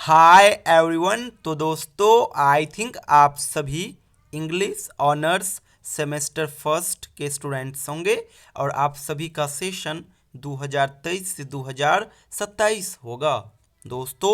Hi everyone. तो दोस्तों I think आप सभी इंग्लिश ऑनर्स सेमेस्टर फर्स्ट के स्टूडेंट्स होंगे और आप सभी का सेशन 2023 से 2027 होगा। दोस्तों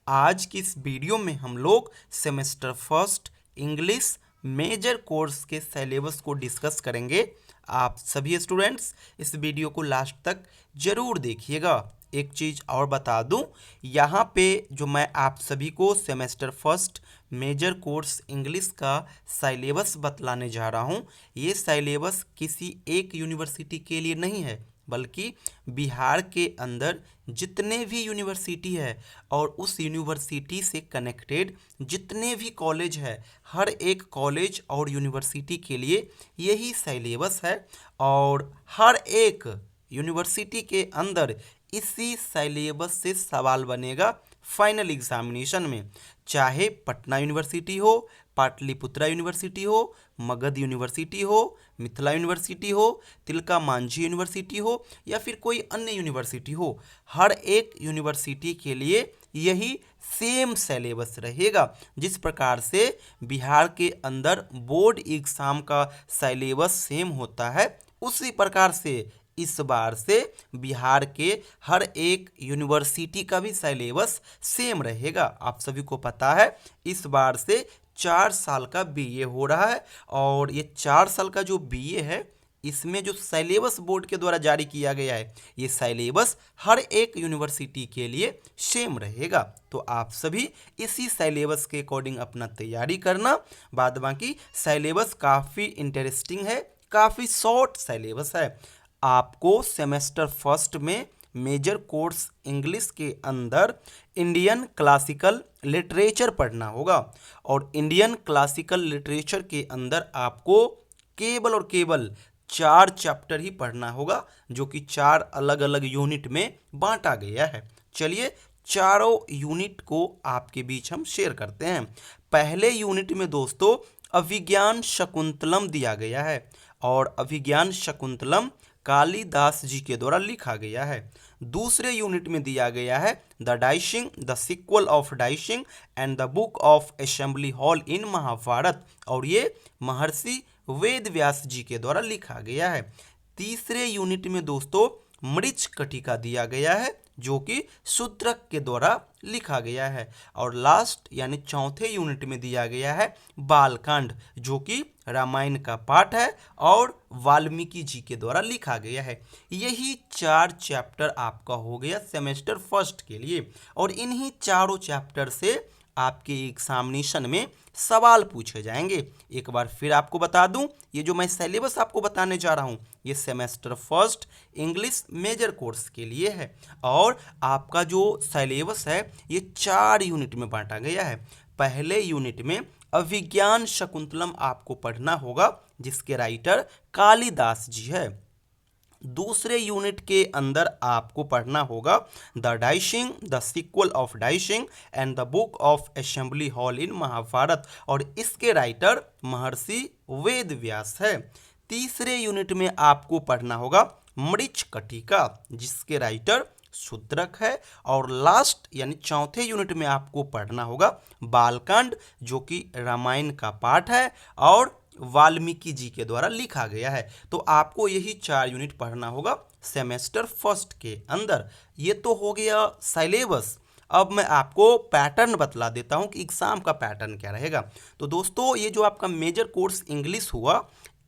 आज की इस वीडियो में हम लोग semester first English major course के सिलेबस को डिस्कस करेंगे। आप सभी स्टूडेंट्स इस वीडियो को लास्ट तक ज़रूर देखिएगा। एक चीज़ और बता दूं, यहाँ पे जो मैं आप सभी को semester first major course English का सिलेबस बतलाने जा रहा हूँ, ये सिलेबस किसी एक यूनिवर्सिटी के लिए नहीं है, बल्कि बिहार के अंदर जितने भी यूनिवर्सिटी है और उस यूनिवर्सिटी से कनेक्टेड जितने भी कॉलेज है, हर एक कॉलेज और यूनिवर्सिटी के लिए यही सिलेबस है। और हर एक यूनिवर्सिटी के अंदर इसी सिलेबस से सवाल बनेगा फाइनल एग्जामिनेशन में, चाहे पटना यूनिवर्सिटी हो, पाटलिपुत्रा यूनिवर्सिटी हो, मगध यूनिवर्सिटी हो, मिथिला यूनिवर्सिटी हो, तिलका मांझी यूनिवर्सिटी हो या फिर कोई अन्य यूनिवर्सिटी हो। हर एक यूनिवर्सिटी के लिए यही सेम सिलेबस रहेगा। जिस प्रकार से बिहार के अंदर बोर्ड एग्जाम का सिलेबस सेम होता है, उसी प्रकार से इस बार से बिहार के हर एक यूनिवर्सिटी का भी सिलेबस सेम रहेगा। आप सभी को पता है इस बार से 4 साल का बीए हो रहा है और ये 4 साल का जो बीए है, इसमें जो सिलेबस बोर्ड के द्वारा जारी किया गया है, ये सिलेबस हर एक यूनिवर्सिटी के लिए सेम रहेगा। तो आप सभी इसी सिलेबस के अकॉर्डिंग अपना तैयारी करना। बाद बाकी सिलेबस काफ़ी इंटरेस्टिंग है, काफ़ी शॉर्ट सिलेबस है। आपको सेमेस्टर फर्स्ट में मेजर कोर्स इंग्लिश के अंदर इंडियन क्लासिकल लिटरेचर पढ़ना होगा और इंडियन क्लासिकल लिटरेचर के अंदर आपको केवल और केवल 4 चैप्टर ही पढ़ना होगा, जो कि 4 अलग अलग यूनिट में बांटा गया है। चलिए चारों यूनिट को आपके बीच हम शेयर करते हैं। पहले यूनिट में दोस्तों अभिज्ञान शकुंतलम दिया गया है और अभिज्ञान शकुंतलम कालिदास जी के द्वारा लिखा गया है। दूसरे यूनिट में दिया गया है the dishing, the sequel of dishing and the book of assembly hall in Mahabharata, और ये महर्षि वेद व्यास जी के द्वारा लिखा गया है। तीसरे यूनिट में दोस्तों मृच कटिका दिया गया है, जो कि शूद्रक के द्वारा लिखा गया है। और लास्ट यानी चौथे यूनिट में दिया गया है बालकांड, जो कि रामायण का पाठ है और वाल्मीकि जी के द्वारा लिखा गया है। यही 4 चैप्टर आपका हो गया सेमेस्टर फर्स्ट के लिए और इन्हीं चारों चैप्टर से आपके एग्जामिनेशन में सवाल पूछे जाएंगे। एक बार फिर आपको बता दूं, ये जो मैं सिलेबस आपको बताने जा रहा हूं, ये semester first English major course के लिए है और आपका जो सिलेबस है ये 4 यूनिट में बांटा गया है। पहले यूनिट में अभिज्ञान शकुंतलम आपको पढ़ना होगा, जिसके राइटर कालिदास जी है। दूसरे यूनिट के अंदर आपको पढ़ना होगा the dishing, the sequel of dishing and the book of assembly hall in Mahabharata, और इसके राइटर महर्षि वेद व्यास है। तीसरे यूनिट में आपको पढ़ना होगा मृच कटिका, जिसके राइटर शूद्रक है। और लास्ट यानी चौथे यूनिट में आपको पढ़ना होगा बालकांड, जो कि रामायण का पाठ है और वाल्मीकि जी के द्वारा लिखा गया है। तो आपको यही 4 यूनिट पढ़ना होगा सेमेस्टर फर्स्ट के अंदर। ये तो हो गया सिलेबस। अब मैं आपको पैटर्न बतला देता हूँ कि एग्ज़ाम का पैटर्न क्या रहेगा। तो दोस्तों ये जो आपका मेजर कोर्स इंग्लिश हुआ,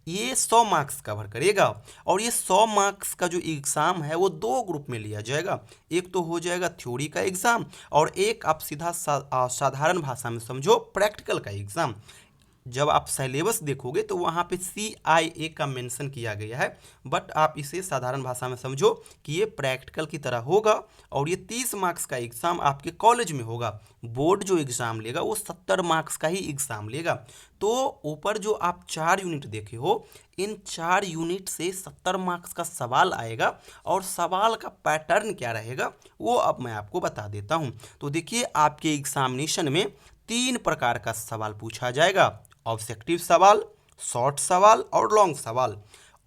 ये 100 मार्क्स कवर करेगा और ये 100 मार्क्स का जो एग्ज़ाम है वो 2 ग्रुप में लिया जाएगा। एक तो हो जाएगा थ्योरी का एग्ज़ाम और एक आप सीधा साधारण भाषा में समझो प्रैक्टिकल का एग्ज़ाम। जब आप सिलेबस देखोगे तो वहाँ पे CIA का मेंशन किया गया है, बट आप इसे साधारण भाषा में समझो कि ये प्रैक्टिकल की तरह होगा और ये 30 मार्क्स का एग्ज़ाम आपके कॉलेज में होगा। बोर्ड जो एग्ज़ाम लेगा वो 70 मार्क्स का ही एग्ज़ाम लेगा। तो ऊपर जो आप 4 यूनिट देखे हो, इन 4 यूनिट से 70 मार्क्स का सवाल आएगा और सवाल का पैटर्न क्या रहेगा वो अब मैं आपको बता देता हूँ। तो देखिए आपके एग्जामिनेशन में 3 प्रकार का सवाल पूछा जाएगा, ऑब्जेक्टिव सवाल, शॉर्ट सवाल और लॉन्ग सवाल।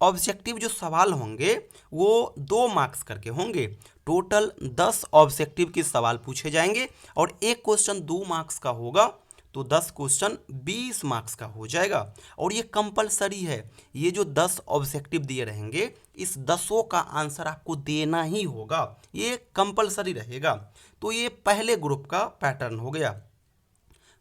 ऑब्जेक्टिव जो सवाल होंगे वो 2 मार्क्स करके होंगे। टोटल 10 ऑब्जेक्टिव के सवाल पूछे जाएंगे और एक क्वेश्चन 2 मार्क्स का होगा, तो 10 क्वेश्चन 20 मार्क्स का हो जाएगा। और ये कंपलसरी है, ये जो 10 ऑब्जेक्टिव दिए रहेंगे इस 10 का आंसर आपको देना ही होगा, ये कंपलसरी रहेगा। तो ये पहले ग्रुप का पैटर्न हो गया।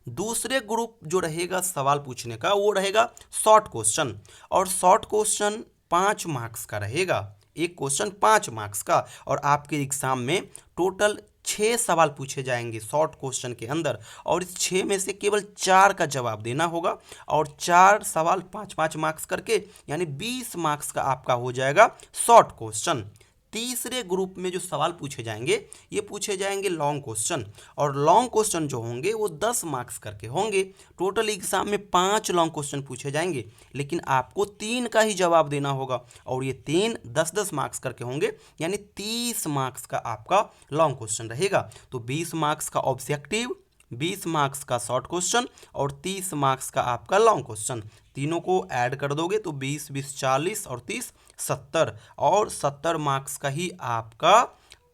दूसरे ग्रुप जो रहेगा सवाल पूछने का वो रहेगा शॉर्ट क्वेश्चन, और शॉर्ट क्वेश्चन 5 मार्क्स का रहेगा, एक क्वेश्चन 5 मार्क्स का। और आपके एग्जाम में टोटल 6 सवाल पूछे जाएंगे शॉर्ट क्वेश्चन के अंदर, और इस 6 में से केवल 4 का जवाब देना होगा, और 4 सवाल 5-5 मार्क्स करके यानी 20 मार्क्स का आपका हो जाएगा शॉर्ट क्वेश्चन। तीसरे ग्रुप में जो सवाल पूछे जाएंगे ये पूछे जाएंगे लॉन्ग क्वेश्चन, और लॉन्ग क्वेश्चन जो होंगे वो 10 मार्क्स करके होंगे। टोटल एग्जाम में 5 लॉन्ग क्वेश्चन पूछे जाएंगे, लेकिन आपको 3 का ही जवाब देना होगा, और ये 3 10-10 मार्क्स करके होंगे, यानी 30 मार्क्स का आपका लॉन्ग क्वेश्चन रहेगा। तो 20 मार्क्स का ऑब्जेक्टिव, 20 मार्क्स का शॉर्ट क्वेश्चन और 30 मार्क्स का आपका लॉन्ग क्वेश्चन, तीनों को ऐड कर दोगे तो 20-20 40 और 30 70, और 70 मार्क्स का ही आपका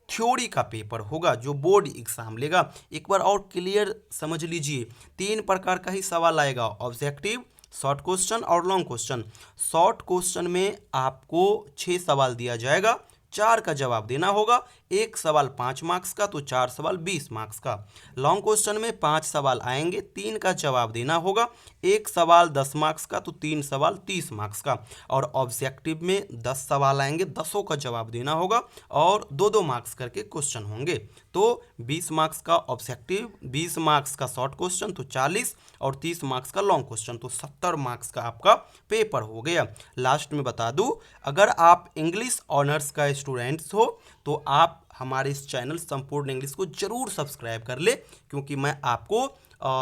थ्योरी का पेपर होगा जो बोर्ड एग्जाम लेगा। एक बार और क्लियर समझ लीजिए, 3 प्रकार का ही सवाल आएगा, ऑब्जेक्टिव, शॉर्ट क्वेश्चन और लॉन्ग क्वेश्चन। शॉर्ट क्वेश्चन में आपको 6 सवाल दिया जाएगा, 4 का जवाब देना होगा, एक सवाल 5 मार्क्स का तो 4 सवाल 20 मार्क्स का। लॉन्ग क्वेश्चन में 5 सवाल आएंगे, 3 का जवाब देना होगा, एक सवाल 10 मार्क्स का तो 3 सवाल 30 मार्क्स का। और ऑब्जेक्टिव में 10 सवाल आएंगे, 10 का जवाब देना होगा, और 2-2 मार्क्स करके क्वेश्चन होंगे। तो 20 मार्क्स का ऑब्जेक्टिव, 20 मार्क्स का शॉर्ट क्वेश्चन तो 40, और 30 मार्क्स का लॉन्ग क्वेश्चन, तो 70 मार्क्स का आपका पेपर हो गया। लास्ट में बता दूं, अगर आप इंग्लिश ऑनर्स का स्टूडेंट्स हो तो आप हमारे इस चैनल संपूर्ण इंग्लिश को जरूर सब्सक्राइब कर ले, क्योंकि मैं आपको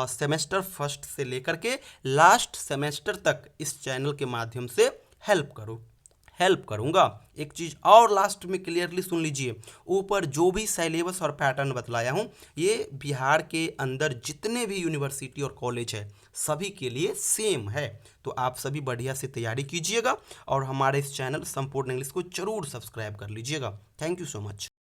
सेमेस्टर फर्स्ट से लेकर के लास्ट सेमेस्टर तक इस चैनल के माध्यम से हेल्प करूंगा। एक चीज़ और लास्ट में क्लियरली सुन लीजिए, ऊपर जो भी सिलेबस और पैटर्न बतलाया हूँ ये बिहार के अंदर जितने भी यूनिवर्सिटी और कॉलेज है सभी के लिए सेम है। तो आप सभी बढ़िया से तैयारी कीजिएगा और हमारे इस चैनल संपूर्ण इंग्लिश को जरूर सब्सक्राइब कर लीजिएगा। Thank you so much.